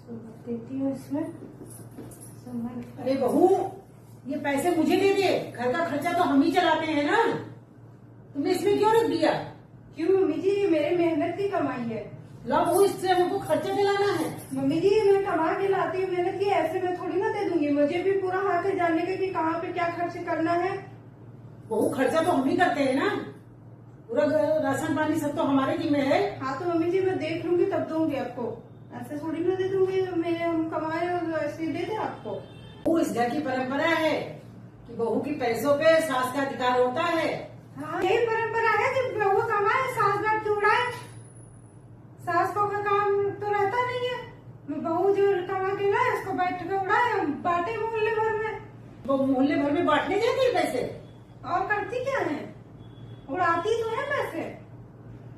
देती हूँ इसमें। अरे बहू, ये पैसे मुझे दे दे, घर का खर्चा तो हम ही चलाते हैं ना, तुमने इसमें क्यों रख दिया? क्यों मम्मी जी, ये मेरे मेहनत की कमाई है। लो बहू, इससे हमको खर्चा दिलाना है। मम्मी जी, मैं कमा के लाती हूँ, मेहनत की, ऐसे मैं थोड़ी ना दे दूंगी। मुझे भी पूरा हाथ है जानने का कि कहाँ पे क्या खर्च करना है। बहू, खर्चा तो हम ही करते हैं ना, पूरा राशन पानी सब तो हमारे जिम्मे है। हाँ तो मम्मी जी, मैं देख लूंगी तब दूंगी आपको, ऐसे थोड़ी ना दे दूंगी। मेरे हम कमाए और ऐसे दे दे आपको। बहू, इस घर की परंपरा है कि बहू की पैसों पे सास का अधिकार होता है। हाँ, यही परंपरा है कि बहू कमाए, सास बैठ के उड़ाए। सास को का काम तो रहता नहीं है, बहू जो कमा के लाए उसको बैठ के उड़ाए, बांटे मोहल्ले भर में। वो मोहल्ले भर में बांटने जाती है पैसे? और करती क्या है, उड़ाती तो है पैसे।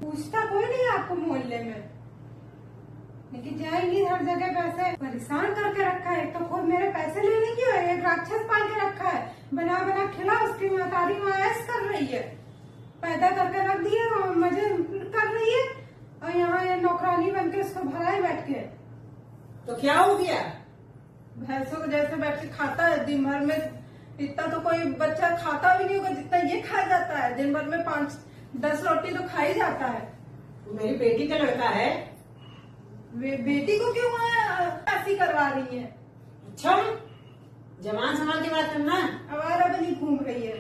पूछता कोई नहीं आपको मोहल्ले में, लेकिन जाएंगी हर जगह। पैसे परेशान करके रखा है, तो खुद मेरे पैसे ले लेंगी और एक राक्षस पाल के रखा है, बना बना खिला। उसकी महतारी मायास कर रही है, पैदा करके रख दिए और मजे कर रही है, और यहाँ ये नौकरानी बन के उसको भराए बैठ के। तो क्या हो गया? भैंसों को जैसे बैठ के खाता है दिन भर में, इतना तो कोई बच्चा खाता भी नहीं होगा जितना ये खा जाता है। दिन भर में 5-10 रोटी तो खा ही जाता है। मेरी बेटी का लड़का है। बेटी को क्यों ऐसी करवा रही है? अच्छा, जवान संभाल के बात करना। आवारा बनी घूम रही है।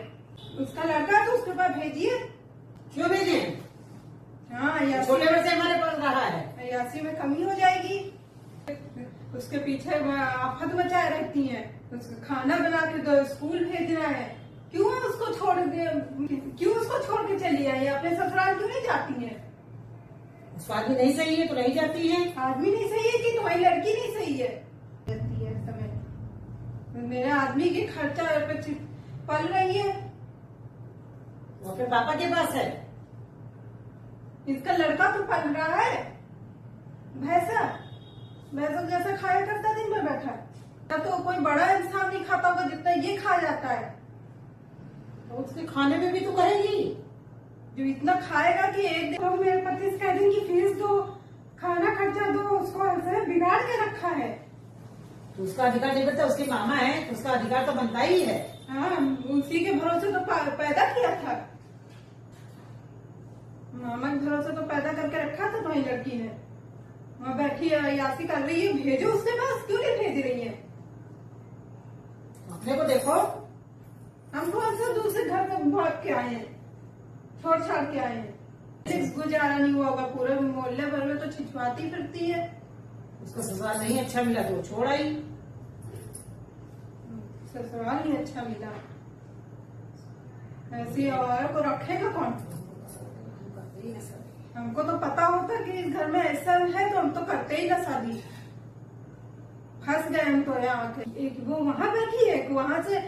उसका लड़का तो उसके पास भेजिए। क्यों भेजे? हाँ, छोटे बच्चे हमारे पास रहा है, यासी में कमी हो जाएगी। उसके पीछे आफत मचाए रहती हैं, उसका खाना बना के दो, स्कूल भेजना है। क्यों उसको छोड़ के चली आई? अपने ससुराल क्यों नहीं जाती है? उसका आदमी नहीं सही है तो नहीं जाती है। आदमी नहीं सही है कि तुम्हारी लड़की नहीं सही है? समय मेरे आदमी की खर्चा पे पल रही है। वो अपने पापा के पास है। इसका लड़का तो पल रहा है। भैंसा जैसा खाया करता दिन में बैठा, तो कोई बड़ा इंसान नहीं खाता होगा जितना ये खा जाता है। तो उसके खाने में भी तो करेगी। जो इतना खाएगा कि एक दिन तो मेरे पति से कह देंगे फीस दो, खाना खर्चा दो, उसको ऐसे बिगाड़ के रखा है। तो उसका अधिकार नहीं बनता, उसके मामा है तो उसका अधिकार तो बनता ही है। हाँ, उसी के भरोसे तो पैदा किया था, मामा के भरोसे तो पैदा करके रखा था तुम्हारी लड़की ने। वहाँ बैठी यासी कर रही है, भेजो उसके पास, क्यों नहीं भेज रही है? अपने को देखो, हम कौन सा दूसरे घर में भाग के आए हैं, छोड़ छाड़ के आए हैं। गुजारा नहीं हुआ होगा, पूरे मोहल्ले भर में तो छिछवाती फिरती है। उसका ससुराल नहीं अच्छा मिला तो छोड़ आई। ससुराल नहीं अच्छा मिला, ऐसी औरत को रखेगा कौन? हमको तो पता होता कि इस घर में ऐसा है तो हम तो करते ही ना शादी। फंस गए हम तो यहाँ के। एक वो वहाँ बैठी है, वहाँ से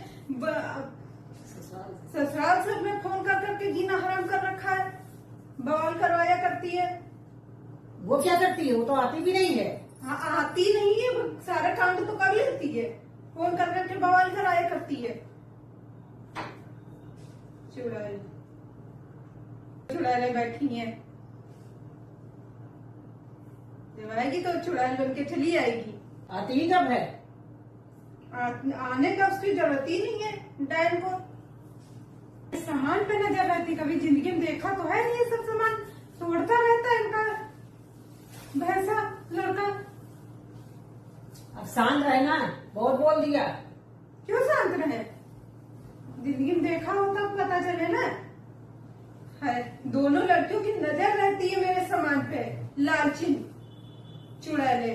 ससुराल से अपने फोन कर करके जीना हराम कर रखा है, बवाल करवाया करती है। वो क्या करती है? वो तो आती भी नहीं है। हाँ, आती नहीं है, सारा काम तो कर लेती है, फोन कर करके बवाल कराया करती है। चुड़ैल बैठी है, जब आएगी तो चुड़ैल बन के चली आएगी। आती ही कब है? आने का उसकी जरूरत ही नहीं है। डायन को सामान पे नजर रहती, कभी जिंदगी में देखा तो है नहीं। सब सामान तोड़ता रहता है इनका भैंसा लड़का। अब शांत रहे ना, बहुत बोल दिया। क्यों शांत रहे? जिंदगी में देखा होता तो पता चले ना। है, दोनों लड़कियों की नजर रहती है मेरे सामान पे, लालची चुड़ैले।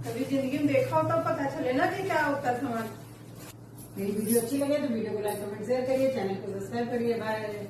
कभी जिंदगी में देखा होता तो पता चले ना कि क्या होता है सामान। मेरी वीडियो अच्छी लगे तो वीडियो को लाइक कमेंट शेयर करिए, चैनल को सब्सक्राइब करिए। बाय।